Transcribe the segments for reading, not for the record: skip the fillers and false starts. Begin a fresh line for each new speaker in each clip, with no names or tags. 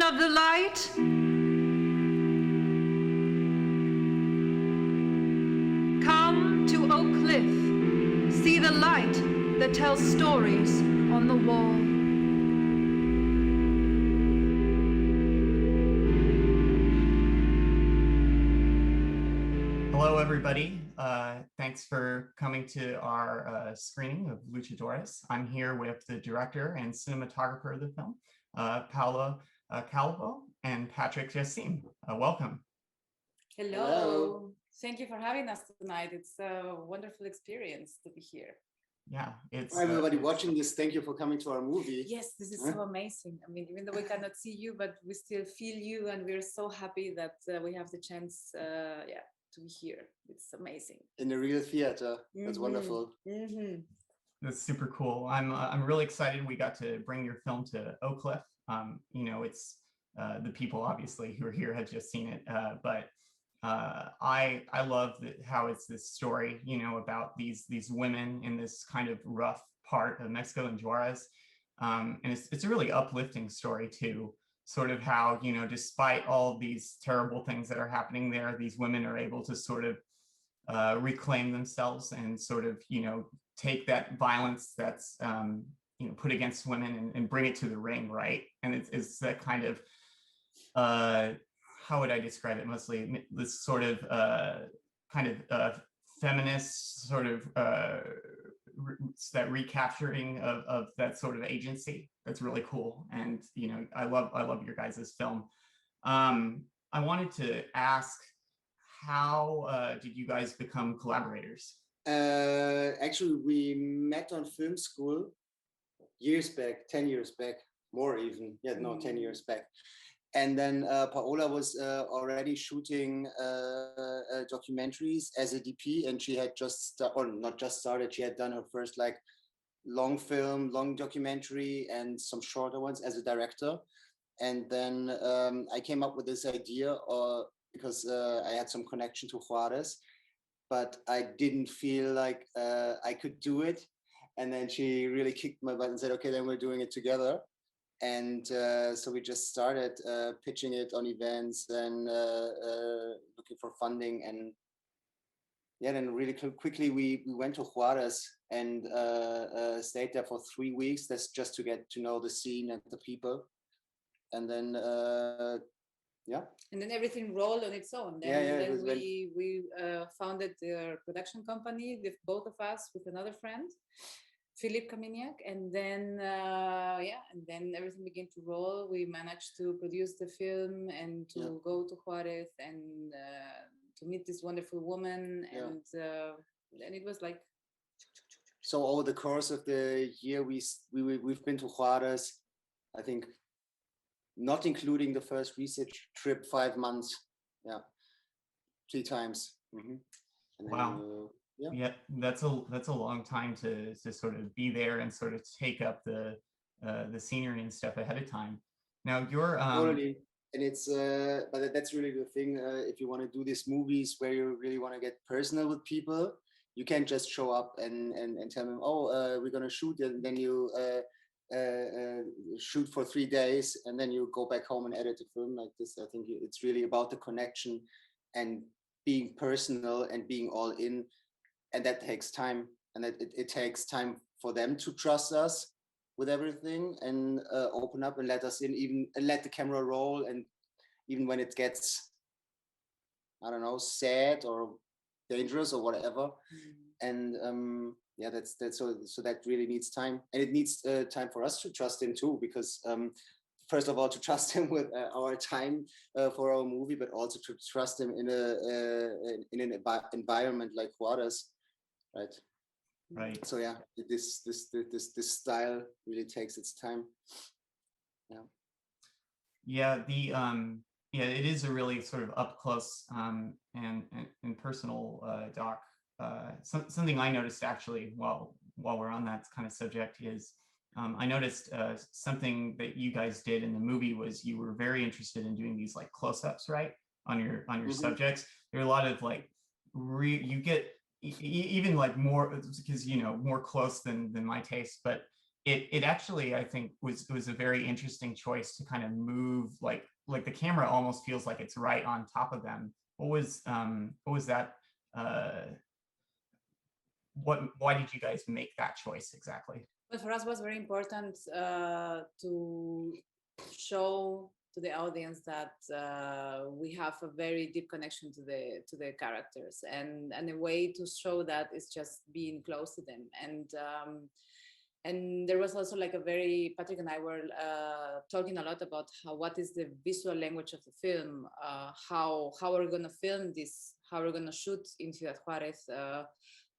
of the light. Come to Oak Cliff, see the light that tells stories on the wall.
Hello, everybody. Thanks for coming to our screening of Luchadoras. I'm here with the director and cinematographer of the film, Paula Calvo and Patrick Jassim. Welcome.
Hello. Thank you for having us tonight. It's a wonderful experience to be here.
Yeah, it's
everybody watching this. Thank you for coming to our movie.
Yes, this is so amazing. I mean, even though we cannot see you, but we still feel you, and we're so happy that we have the chance, to be here. It's amazing.
In the real theater. That's wonderful.
That's super cool. I'm really excited we got to bring your film to Oak Cliff. It's the people obviously who are here have just seen it, but I love how it's this story, about these women in this kind of rough part of Mexico and Juarez, and it's a really uplifting story too. Sort of how, despite all these terrible things that are happening there, these women are able to sort of reclaim themselves and sort of, take that violence that's, put against women and bring it to the ring, right? And it's that kind of, how would I describe it? Mostly this sort of feminist sort of that recapturing of that sort of agency. That's really cool. And I love your guys' film. I wanted to ask, how did you guys become collaborators?
Actually, we met on film school years back, 10 years back, more even. 10 years back. And then Paola was already shooting documentaries as a DP, and she had not just started, she had done her first long documentary and some shorter ones as a director. And then I came up with this idea because I had some connection to Juarez, but I didn't feel like I could do it. And then she really kicked my butt and said, okay, then we're doing it together. And so we just started pitching it on events and looking for funding. And then really quickly we went to Juarez and stayed there for 3 weeks. That's just to get to know the scene and the people. And then and
then everything rolled on its own. Then we founded the production company with both of us, with another friend, Philip Kaminiak, and then everything began to roll. We managed to produce the film and to go to Juarez and to meet this wonderful woman, and it was like.
So over the course of the year, we've been to Juarez, I think, not including the first research trip, 5 months, 3 times.
Wow. Yeah, that's a long time to sort of be there and sort of take up the scenery and stuff ahead of time. Now you're
totally, and it's but that's really the thing. If you want to do these movies where you really want to get personal with people, you can't just show up and tell them, we're gonna shoot, and then you shoot for 3 days and then you go back home and edit the film like this. I think it's really about the connection and being personal and being all in. And that takes time, and it takes time for them to trust us with everything and open up and let us in, even and let the camera roll. And even when it gets, I don't know, sad or dangerous or whatever. And that's so that really needs time, and it needs time for us to trust him too, because first of all, to trust him with our time for our movie, but also to trust him in an environment like Juarez. Right. So this style really takes its time.
It is a really sort of up close and personal doc. Something I noticed actually while we're on that kind of subject is I noticed something that you guys did in the movie was you were very interested in doing these like close-ups, right, on your subjects. There are a lot of like you get even like more, because more close than my taste, but it actually, I think, was a very interesting choice to kind of move, like the camera almost feels like it's right on top of them. What was that? Why did you guys make that choice exactly?
But for us, it was very important to show to the audience that we have a very deep connection to the characters, and a way to show that is just being close to them. And there was also like a very, Patrick and I were talking a lot about what is the visual language of the film, how we're going to film this, how we're going to shoot in Ciudad Juarez,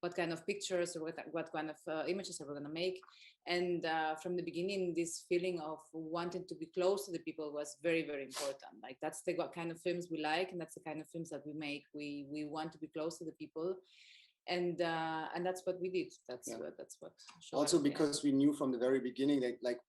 what kind of pictures or what kind of images are we going to make. And from the beginning, this feeling of wanting to be close to the people was very, very important. Like that's the kind of films we like, and that's the kind of films that we make. We want to be close to the people. And that's what we did. That's what.
Also, because we knew from the very beginning that like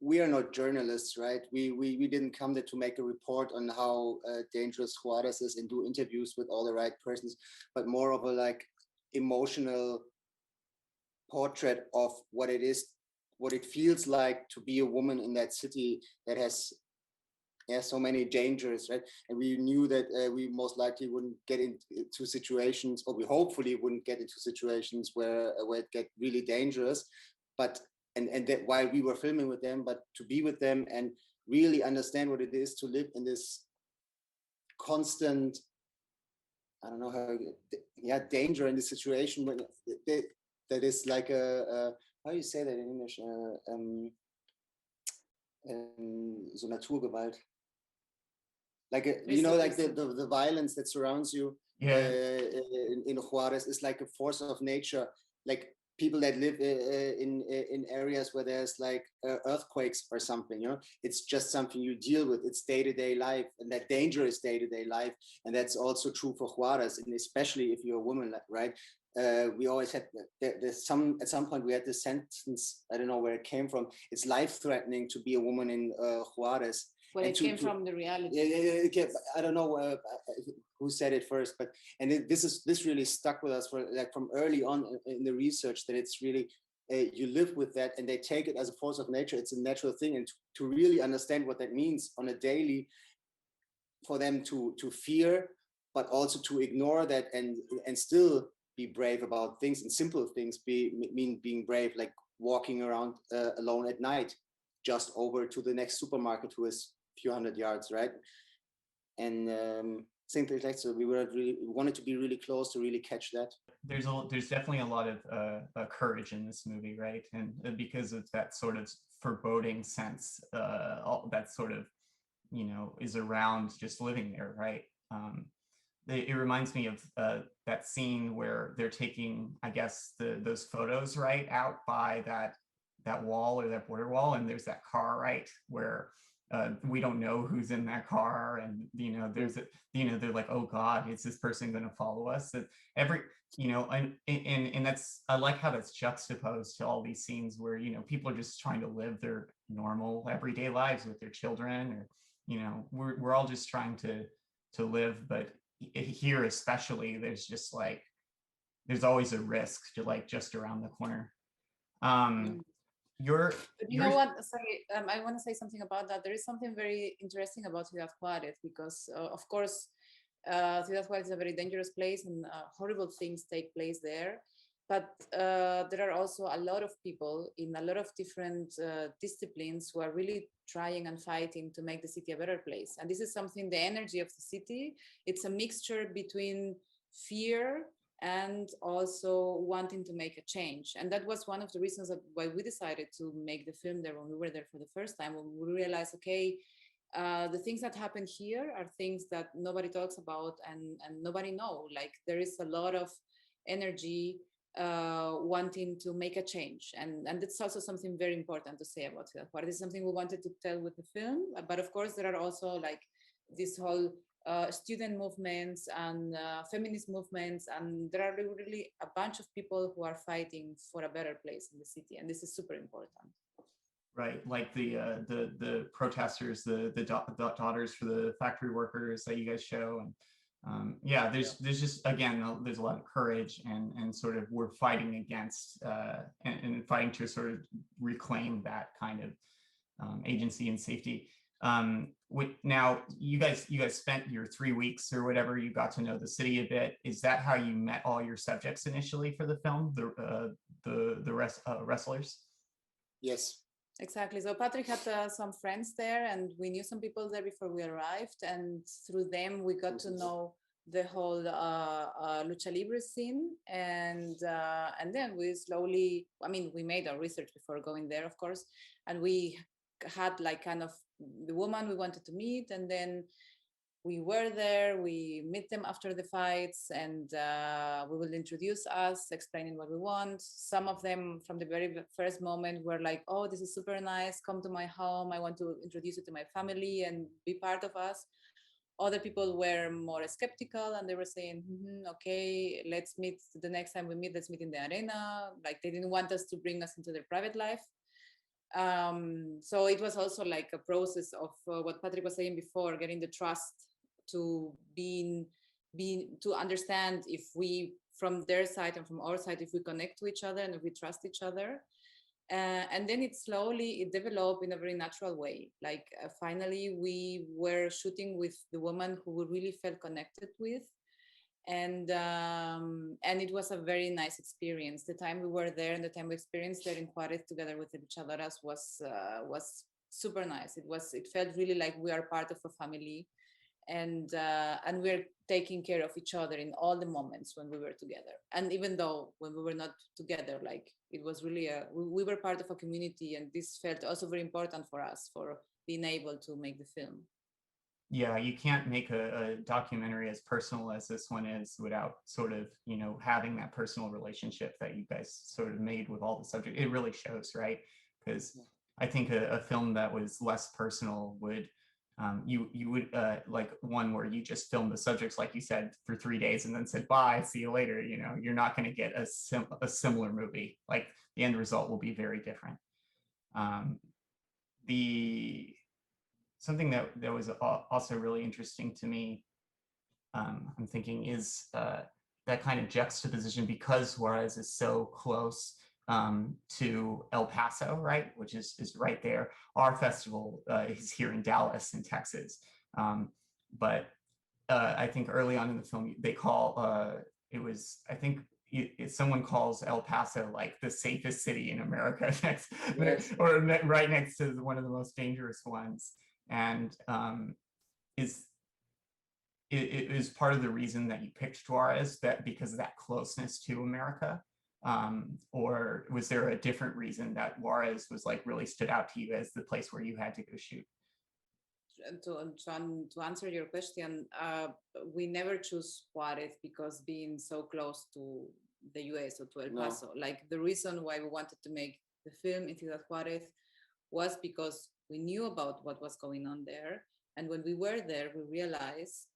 we are not journalists, right? We didn't come there to make a report on how dangerous Juarez is and do interviews with all the right persons, but more of a like emotional portrait of what it is, what it feels like to be a woman in that city that has so many dangers, right? And we knew that we most likely wouldn't get into situations, or we hopefully wouldn't get into situations where it get really dangerous. But and that while we were filming with them, but to be with them and really understand what it is to live in this constant, I don't know how, danger in this situation when that is like how do you say that in English? So Naturgewalt. Like like the violence that surrounds you in Juarez is like a force of nature. Like people that live in areas where there's like earthquakes or something, it's just something you deal with. It's day-to-day life, and that danger is day-to-day life, and that's also true for Juarez, and especially if you're a woman, right? We always had at some point we had this sentence, I don't know where it came from. It's life-threatening to be a woman in Juarez.
Well, it came from the reality.
Yeah, I don't know who said it first, but this really stuck with us for like from early on in the research, that it's really you live with that, and they take it as a force of nature. It's a natural thing, and to really understand what that means on a daily, for them to fear, but also to ignore that and still be brave about things, and simple things mean being brave, like walking around alone at night, just over to the next supermarket, who is a few hundred yards, right? And things like that. So we wanted to be really close to really catch that.
There's definitely a lot of courage in this movie, right? And because of that sort of foreboding sense, all that sort of is around just living there, right? It reminds me of that scene where they're taking, I guess, those photos right out by that wall, or that border wall, and there's that car, right, where we don't know who's in that car, and there's they're like, oh God, is this person going to follow us? That and that's, I like how that's juxtaposed to all these scenes where people are just trying to live their normal everyday lives with their children, or we're all just trying to live, but here especially there's just like there's always a risk to like just around the corner.
You know what? Sorry, I want to say something about that. There is something very interesting about Ciudad Juarez, because of course Ciudad Juarez is a very dangerous place, and horrible things take place there. But there are also a lot of people in a lot of different disciplines who are really trying and fighting to make the city a better place. And this is something, the energy of the city, it's a mixture between fear and also wanting to make a change. And that was one of the reasons why we decided to make the film there when we were there for the first time, when we realized, okay, the things that happen here are things that nobody talks about and nobody know. Like there is a lot of energy wanting to make a change, and it's also something very important to say about Ciudad Juarez. This is something we wanted to tell with the film, but of course there are also like this whole student movements and feminist movements, and there are really a bunch of people who are fighting for a better place in the city, and this is super important.
Right, like the protesters, the daughters for the factory workers that you guys show, and Yeah, there's just, again, there's a lot of courage and sort of we're fighting against and fighting to sort of reclaim that kind of agency and safety. Now you guys spent your 3 weeks or whatever, you got to know the city a bit. Is that how you met all your subjects initially for the film, the wrestlers?
Yes.
Exactly. So Patrick had some friends there, and we knew some people there before we arrived, and through them we got to know the whole lucha libre scene, and then we slowly, I mean, we made our research before going there, of course, and we had like kind of the woman we wanted to meet, and then we were there, we meet them after the fights, and we will introduce us, explaining what we want. Some of them from the very first moment were like, oh, this is super nice, come to my home, I want to introduce you to my family and be part of us. Other people were more skeptical, and they were saying, okay, let's meet the next time we meet, let's meet in the arena. Like they didn't want us to bring us into their private life. So it was also like a process of what Patrick was saying before, getting the trust to being to understand if we, from their side and from our side, if we connect to each other and if we trust each other. And then it developed in a very natural way. Like finally we were shooting with the woman who we really felt connected with, and it was a very nice experience. The time we were there and the time we experienced there in Juarez together with the Luchadoras was super nice. It felt really like we are part of a family, and we're taking care of each other in all the moments when we were together. And even though when we were not together, like it was really we were part of a community, and this felt also very important for us for being able to make the film.
Yeah, you can't make a documentary as personal as this one is without sort of, having that personal relationship that you guys sort of made with all the subject. It really shows, right? Because I think a film that was less personal would, you would like one where you just filmed the subjects, like you said, for 3 days and then said, bye, see you later. You're not going to get a similar movie. Like the end result will be very different. Something that was also really interesting to me, I'm thinking, is that kind of juxtaposition, because Juarez is so close to El Paso, right, which is right there. Our festival is here in Dallas, in Texas. But I think early on in the film, they call, someone calls El Paso like the safest city in America, or right next to one of the most dangerous ones. And it is part of the reason that you picked Juarez, that because of that closeness to America, or was there a different reason that Juarez was like really stood out to you as the place where you had to go shoot?
To answer your question, we never choose Juarez because being so close to the US or to El Paso. No. Like the reason why we wanted to make the film in Ciudad Juarez was because we knew about what was going on there. And when we were there, we realized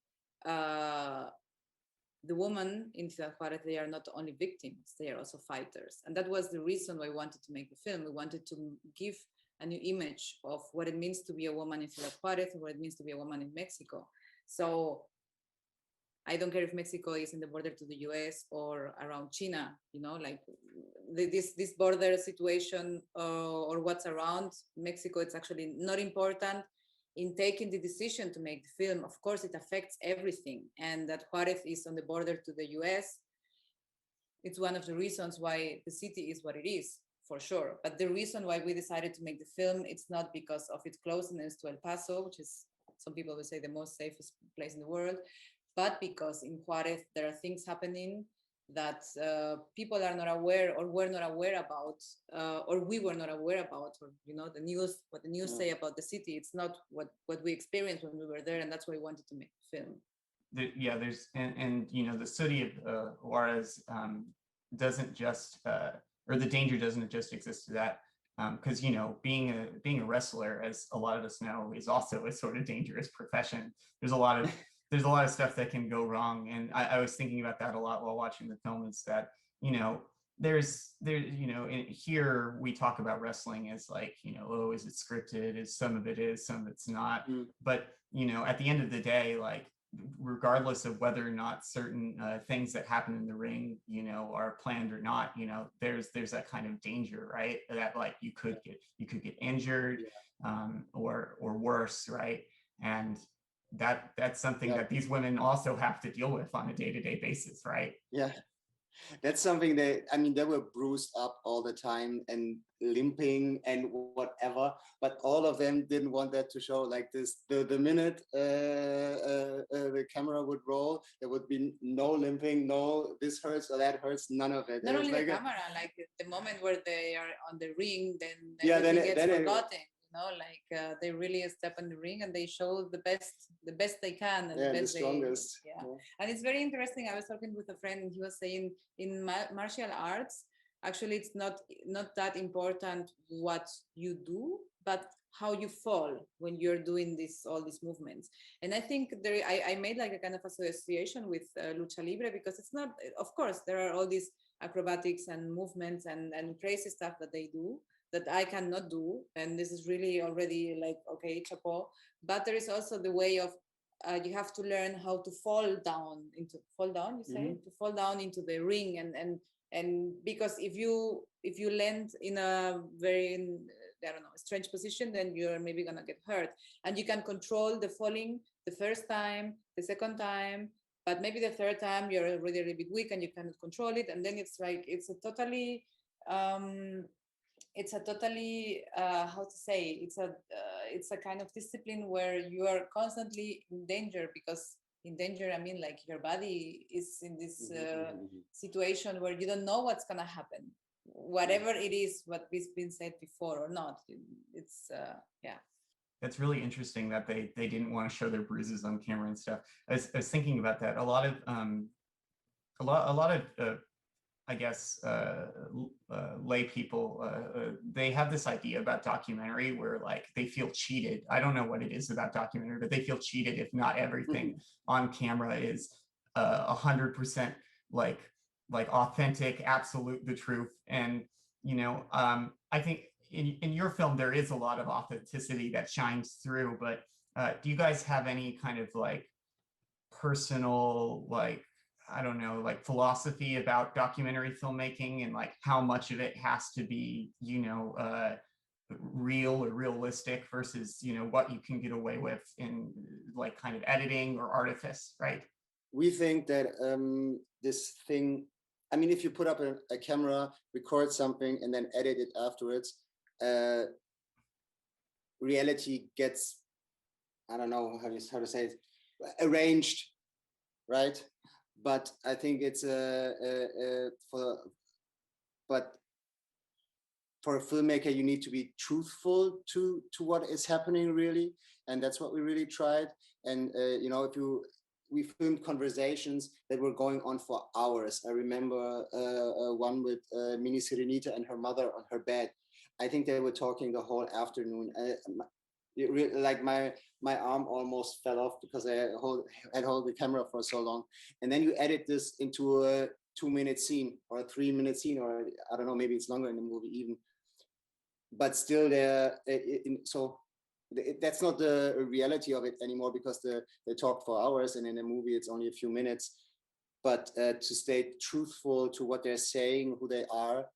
the women in Ciudad Juarez, they are not only victims, they are also fighters. And that was the reason why we wanted to make the film. We wanted to give a new image of what it means to be a woman in Ciudad Juarez and what it means to be a woman in Mexico. So I don't care if Mexico is in the border to the US or around China, like this border situation or what's around Mexico, it's actually not important in taking the decision to make the film. Of course, it affects everything. And that Juarez is on the border to the US, it's one of the reasons why the city is what it is, for sure. But the reason why we decided to make the film, it's not because of its closeness to El Paso, which is, some people will say, the most safest place in the world, but because in Juarez there are things happening that people are not aware, or were not aware about, or we were not aware about, or the news, what the news say about the city. It's not what we experienced when we were there, and that's why we wanted to make the film.
There's the city of Juarez doesn't just, or the danger doesn't just exist to that, because being a wrestler, as a lot of us know, is also a sort of dangerous profession. There's a lot of stuff that can go wrong, and I was thinking about that a lot while watching the film. Is that there's here we talk about wrestling as like, oh, is it scripted? Is some of it is, some of it's not. But at the end of the day, like regardless of whether or not certain things that happen in the ring, you know, are planned or not, you know, there's that kind of danger, right? That like you could get injured, or worse, right? And that's something that these women also have to deal with on a day-to-day basis, right?
Yeah. That's something that, I mean, they were bruised up all the time and limping and whatever, but all of them didn't want that to show. Like this, the minute the camera would roll, there would be no limping, no this hurts or that hurts, none of it.
Not only
like
the camera, like the moment where they are on the ring, then
yeah,
everything gets forgotten. You know, like they really step in the ring and they show the best they can, and
the strongest.
And it's very interesting. I was talking with a friend, and he was saying in martial arts, actually, it's not that important what you do, but how you fall when you're doing all these movements. And I think I made like a kind of association with lucha libre, because it's not, of course, there are all these acrobatics and movements and crazy stuff that they do that I cannot do, and this is really already like, okay, chapeau. But there is also the way of you have to learn how to fall down, you say, to fall down into the ring, and because if you land in a very, I don't know, strange position, then you're maybe gonna get hurt. And you can control the falling the first time, the second time, but maybe the third time you're already a little bit weak and you cannot control it, and then it's like it's a totally how to say, it's a kind of discipline where you are constantly in danger, because in danger I mean like your body is in this situation where you don't know what's gonna happen, whatever it is, what has been said before or not. It's
That's really interesting that they didn't want to show their bruises on camera and stuff. I was thinking about that. A lot of I guess lay people, they have this idea about documentary where like they feel cheated. I don't know what it is about documentary, but they feel cheated if not everything on camera is 100% like authentic, absolute, the truth. And you know, I think in your film there is a lot of authenticity that shines through. But do you guys have any kind of like personal, like, I don't know, like philosophy about documentary filmmaking, and like how much of it has to be, you know, real or realistic versus, you know, what you can get away with in like kind of editing or artifice, right?
We think that this thing, I mean, if you put up a camera, record something, and then edit it afterwards, reality gets, I don't know how to say it, arranged, right? But I think it's for a filmmaker, you need to be truthful to what is happening really, and that's what we really tried. And you know, we filmed conversations that were going on for hours. I remember one with Mini Sirenita and her mother on her bed. I think they were talking the whole afternoon. Like my arm almost fell off because I had hold the camera for so long. And then you edit this into a 2-minute scene or a 3-minute scene, or I don't know, maybe it's longer in the movie even. But still, so that's not the reality of it anymore, because they talk for hours, and in a movie it's only a few minutes. But to stay truthful to what they're saying, who they are,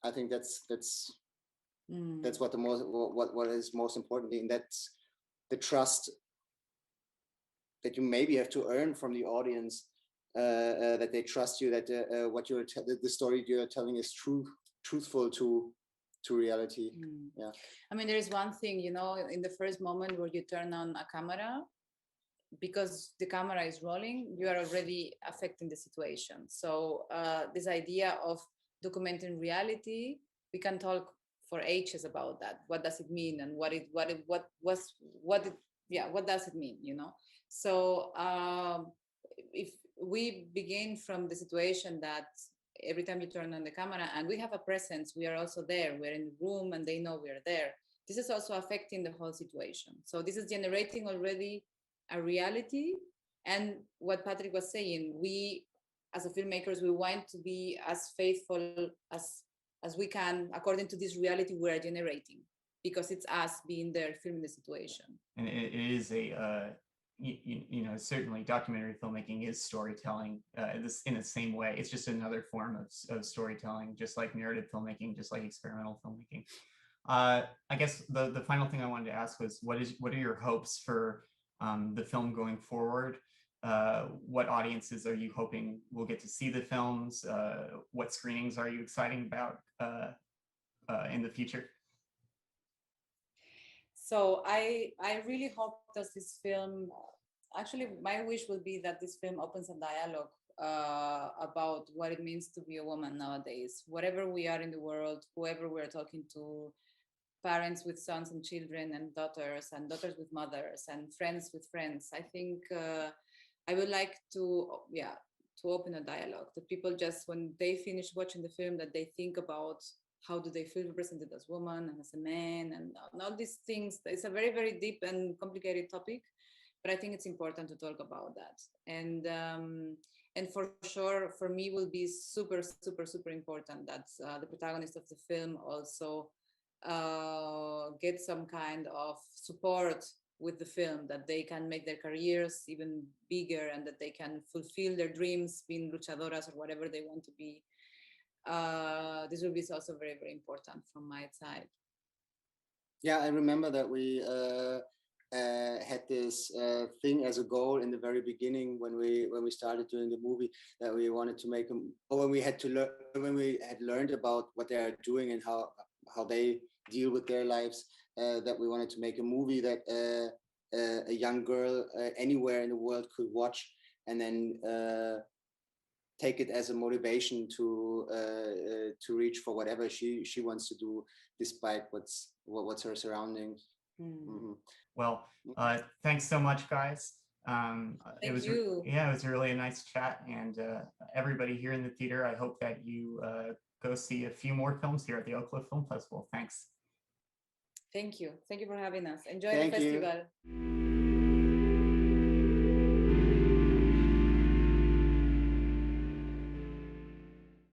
I think that's what what is most importantly, and that's the trust that you maybe have to earn from the audience, that they trust you, that what you're the story you're telling is truthful to reality. Yeah,
I mean, there is one thing, you know, in the first moment where you turn on a camera, because the camera is rolling, you are already affecting the situation. So this idea of documenting reality, we can talk for ages about that. What does it mean, and what does it mean, you know? So if we begin from the situation that every time you turn on the camera and we have a presence, we are also there, we're in the room and they know we're there. This is also affecting the whole situation. So this is generating already a reality. And what Patrick was saying, we as a filmmakers, we want to be as faithful as we can according to this reality we are generating, because it's us being there filming the situation.
And it is you know, certainly documentary filmmaking is storytelling this in the same way. It's just another form of storytelling, just like narrative filmmaking, just like experimental filmmaking. I guess the final thing I wanted to ask was, what are your hopes for the film going forward? What audiences are you hoping will get to see the films? What screenings are you excited about in the future?
So I really hope that this film, actually my wish would be that this film opens a dialogue about what it means to be a woman nowadays. Whatever we are in the world, whoever we're talking to, parents with sons and children, and daughters with mothers, and friends with friends. I think I would like to, to open a dialogue, that people just, when they finish watching the film, that they think about how do they feel represented as women and as a man, and all these things. It's a very, very deep and complicated topic, but I think it's important to talk about that. And for sure, for me, will be super, super, super important that the protagonist of the film also get some kind of support with the film, that they can make their careers even bigger, and that they can fulfill their dreams, being luchadoras or whatever they want to be. This will be also very, very important from my side.
Yeah, I remember that we had this thing as a goal in the very beginning when we started doing the movie, that we wanted to make them, or when we had learned about what they are doing and how they deal with their lives, that we wanted to make a movie that a young girl anywhere in the world could watch, and then take it as a motivation to reach for whatever she wants to do, despite what's her surroundings. Mm-hmm.
Well, thanks so much, guys.
Thank you.
Yeah, it was really a nice chat, and everybody here in the theater, I hope that you go see a few more films here at the Oak Cliff Film Festival. Thanks.
Thank you for having us. Enjoy the festival.